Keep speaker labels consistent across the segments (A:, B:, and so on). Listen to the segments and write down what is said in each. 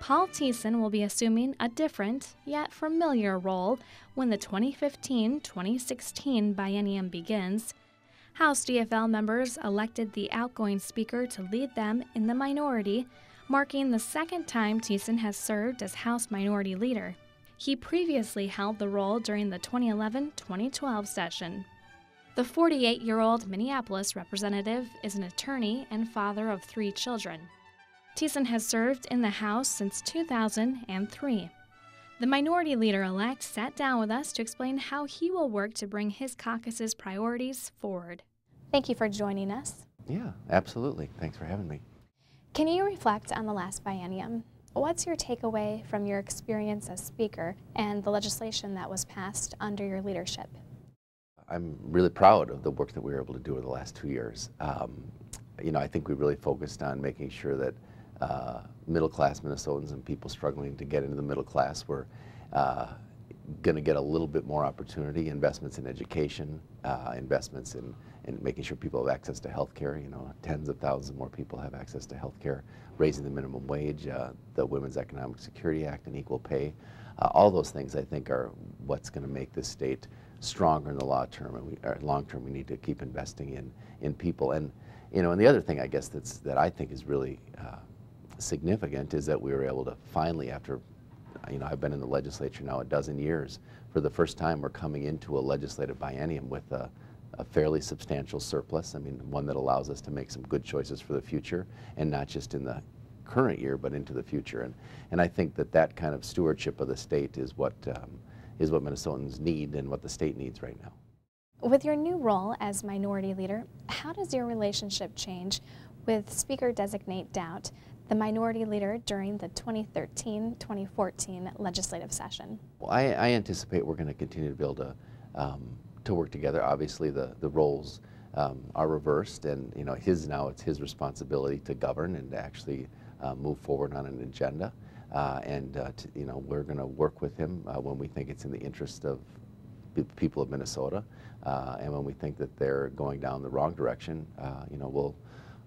A: Paul Thissen will be assuming a different, yet familiar role when the 2015-2016 biennium begins. House DFL members elected the outgoing Speaker to lead them in the minority, marking the second time Thissen has served as House Minority Leader. He previously held the role during the 2011-2012 session. The 48-year-old Minneapolis representative is an attorney and father of 3 children. Thissen has served in the House since 2003. The Minority Leader-elect sat down with us to explain how he will work to bring his caucus's priorities forward. Thank you for joining us.
B: Yeah, absolutely. Thanks for having me.
A: Can you reflect on the last biennium? What's your takeaway from your experience as Speaker and the legislation that was passed under your leadership?
B: I'm really proud of the work that we were able to do over the last 2 years. I think we really focused on making sure that middle-class Minnesotans and people struggling to get into the middle class were going to get a little bit more opportunity, investments in education, investments in making sure people have access to health care. Tens of thousands more people have access to health care, raising the minimum wage, the Women's Economic Security Act, and equal pay. All those things, I think, are what's going to make this state stronger in the long term. And long term, we need to keep investing in people. And and the other thing, I guess, that I think is really significant is that we were able to finally, after I've been in the legislature now a dozen years, for the first time we're coming into a legislative biennium with a fairly substantial surplus. I mean, one that allows us to make some good choices for the future, and not just in the current year, but into the future. And I think that kind of stewardship of the state is what Minnesotans need and what the state needs right now.
A: With your new role as Minority Leader, how does your relationship change with Speaker-designate Doubt, the Minority Leader during the 2013-2014 legislative session?
B: Well, I anticipate we're going to continue to be able to work together. Obviously, the roles are reversed, and it's his responsibility to govern and to actually move forward on an agenda. We're going to work with him when we think it's in the interest of the people of Minnesota, and when we think that they're going down the wrong direction, we'll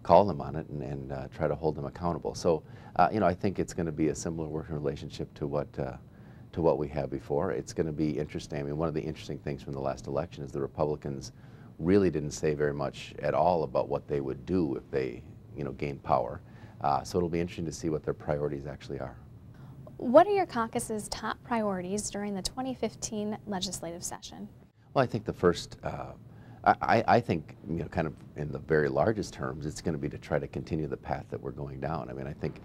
B: call them on it and try to hold them accountable. So, I think it's going to be a similar working relationship to what we had before. It's going to be interesting. I mean, one of the interesting things from the last election is the Republicans really didn't say very much at all about what they would do if they, gained power. So it'll be interesting to see what their priorities actually are.
A: What are your caucus's top priorities during the 2015 legislative session?
B: Well, I think the first, I think, kind of in the very largest terms, it's going to be to try to continue the path that we're going down. I mean, I think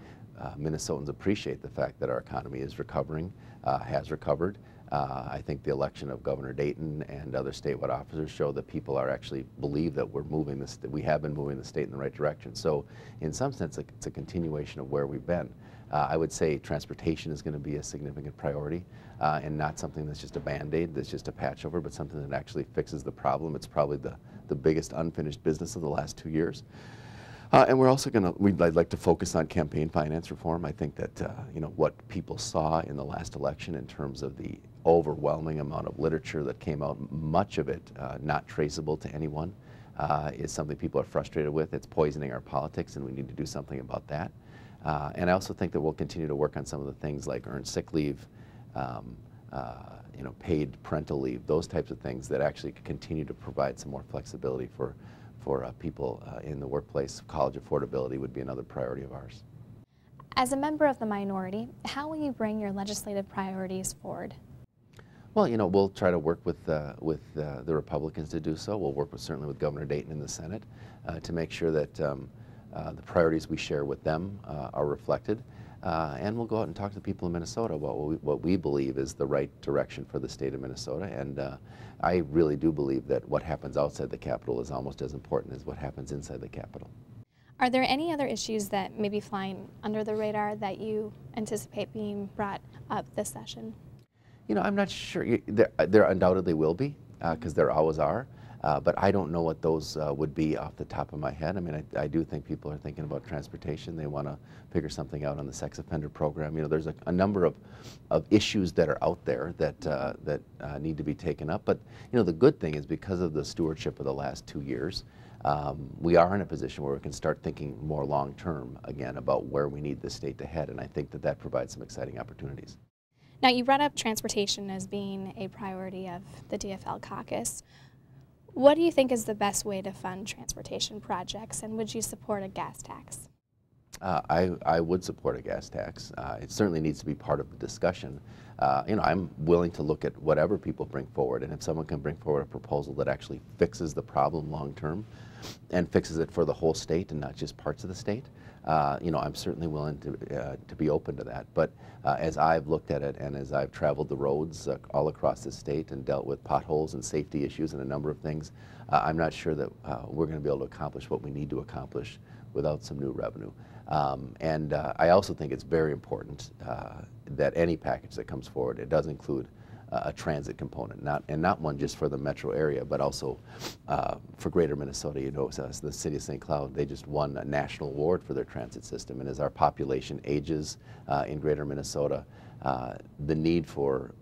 B: Minnesotans appreciate the fact that our economy is recovering, has recovered. I think the election of Governor Dayton and other statewide officers show that people are actually believe that we have been moving the state in the right direction. So, in some sense, it's a continuation of where we've been. I would say transportation is going to be a significant priority, and not something that's just a Band-Aid, that's just a patch over, but something that actually fixes the problem. It's probably the biggest unfinished business of the last 2 years. And we're also I'd like to focus on campaign finance reform. I think that, what people saw in the last election in terms of the overwhelming amount of literature that came out, much of it not traceable to anyone, is something people are frustrated with. It's poisoning our politics, and we need to do something about that. And I also think that we'll continue to work on some of the things like earned sick leave, paid parental leave, those types of things that actually continue to provide some more flexibility for people in the workplace. College affordability would be another priority of ours.
A: As a member of the minority, how will you bring your legislative priorities forward?
B: Well, we'll try to work with the Republicans to do so. We'll work certainly with Governor Dayton in the Senate to make sure that the priorities we share with them are reflected. And we'll go out and talk to the people of Minnesota about what we believe is the right direction for the state of Minnesota. And I really do believe that what happens outside the Capitol is almost as important as what happens inside the Capitol.
A: Are there any other issues that may be flying under the radar that you anticipate being brought up this session?
B: I'm not sure. There undoubtedly will be, because there always are. But I don't know what those would be off the top of my head. I mean, I do think people are thinking about transportation. They want to figure something out on the sex offender program. There's a number of issues that are out there that need to be taken up. But the good thing is, because of the stewardship of the last 2 years, we are in a position where we can start thinking more long-term again about where we need the state to head, and I think that that provides some exciting opportunities.
A: Now, you brought up transportation as being a priority of the DFL caucus. What do you think is the best way to fund transportation projects, and would you support a gas tax?
B: I would support a gas tax. It certainly needs to be part of the discussion. I'm willing to look at whatever people bring forward, and if someone can bring forward a proposal that actually fixes the problem long term and fixes it for the whole state and not just parts of the state, I'm certainly willing to be open to that. But as I've looked at it and as I've traveled the roads all across the state and dealt with potholes and safety issues and a number of things, I'm not sure that we're going to be able to accomplish what we need to accomplish without some new revenue. I also think it's very important that any package that comes forward, it does include a transit component, not one just for the metro area, but also for Greater Minnesota. The city of St. Cloud, they just won a national award for their transit system, and as our population ages in Greater Minnesota, the need for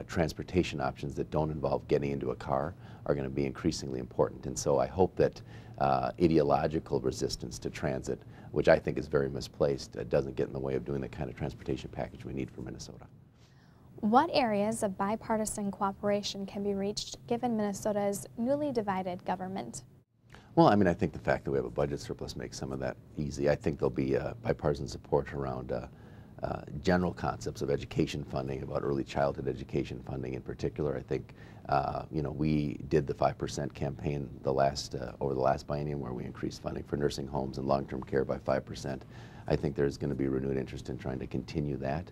B: transportation options that don't involve getting into a car are going to be increasingly important. And so I hope that ideological resistance to transit, which I think is very misplaced, doesn't get in the way of doing the kind of transportation package we need for Minnesota.
A: What areas of bipartisan cooperation can be reached given Minnesota's newly divided government?
B: Well, I think the fact that we have a budget surplus makes some of that easy. I think there'll be bipartisan support around general concepts of education funding, about early childhood education funding in particular. I think we did the 5% campaign over the last biennium, where we increased funding for nursing homes and long-term care by 5%. I think there's going to be renewed interest in trying to continue that.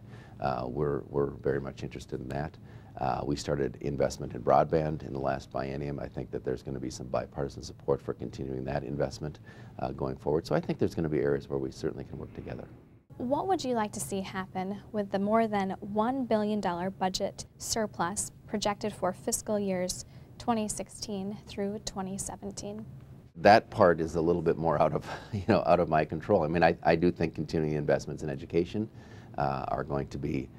B: We're very much interested in that. We started investment in broadband in the last biennium. I think that there's going to be some bipartisan support for continuing that investment going forward. So I think there's going to be areas where we certainly can work together.
A: What would you like to see happen with the more than $1 billion budget surplus projected for fiscal years 2016 through 2017?
B: That part is a little bit more out of my control. I do think continuing investments in education are going to be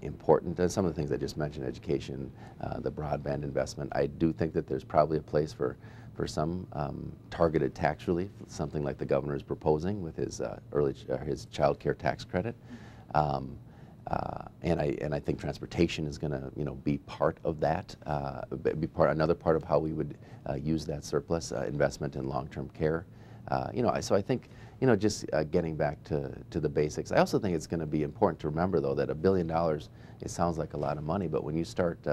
B: important. And some of the things I just mentioned, education, the broadband investment, I do think that there's probably a place for some targeted tax relief, something like the governor is proposing with his his child care tax credit. And I think transportation is going to be part of that, another part of how we would use that surplus, investment in long-term care. So I think just getting back to the basics. I also think it's going to be important to remember, though, that $1 billion, it sounds like a lot of money, but when you start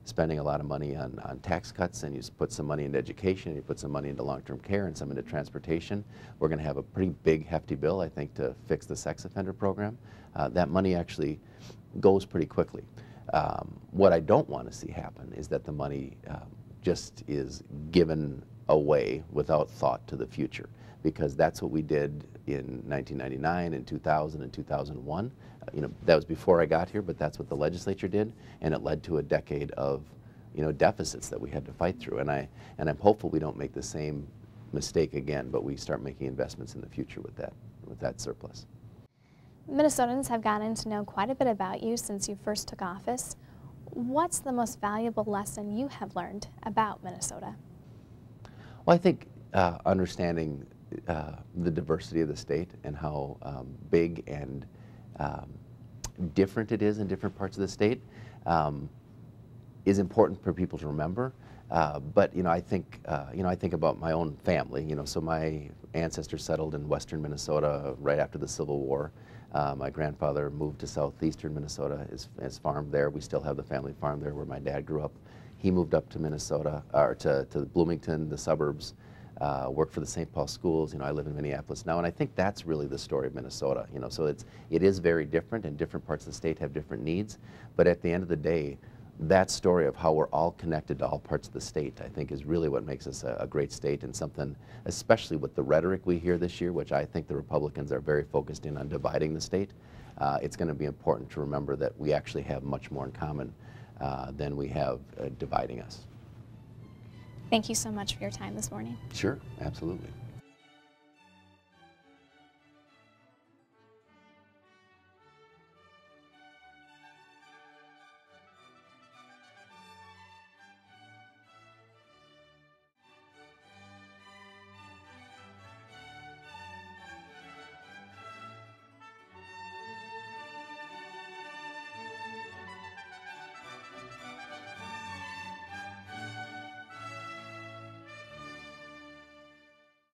B: spending a lot of money on tax cuts, and you put some money into education, and you put some money into long-term care and some into transportation, we're going to have a pretty big, hefty bill, I think, to fix the sex offender program. That money actually goes pretty quickly. What I don't want to see happen is that the money just is given away without thought to the future, because that's what we did in 1999 and 2000 and 2001. That was before I got here, but that's what the legislature did, and it led to a decade of deficits that we had to fight through. And I'm hopeful we don't make the same mistake again, but we start making investments in the future with that surplus.
A: Minnesotans have gotten to know quite a bit about you since you first took office. What's the most valuable lesson you have learned about Minnesota?
B: Well, I think understanding the diversity of the state and how big and different it is in different parts of the state is important for people to remember. But I think about my own family. So my ancestors settled in western Minnesota right after the Civil War. My grandfather moved to southeastern Minnesota, his farm there. We still have the family farm there where my dad grew up. He moved up to Minnesota, or to Bloomington, the suburbs, worked for the St. Paul schools. I live in Minneapolis now, and I think that's really the story of Minnesota. So it is very different, and different parts of the state have different needs. But at the end of the day, that story of how we're all connected to all parts of the state, I think, is really what makes us a great state, and something, especially with the rhetoric we hear this year, which I think the Republicans are very focused in on dividing the state. It's going to be important to remember that we actually have much more in common than we have dividing us.
A: Thank you so much for your time this morning.
B: Sure, absolutely.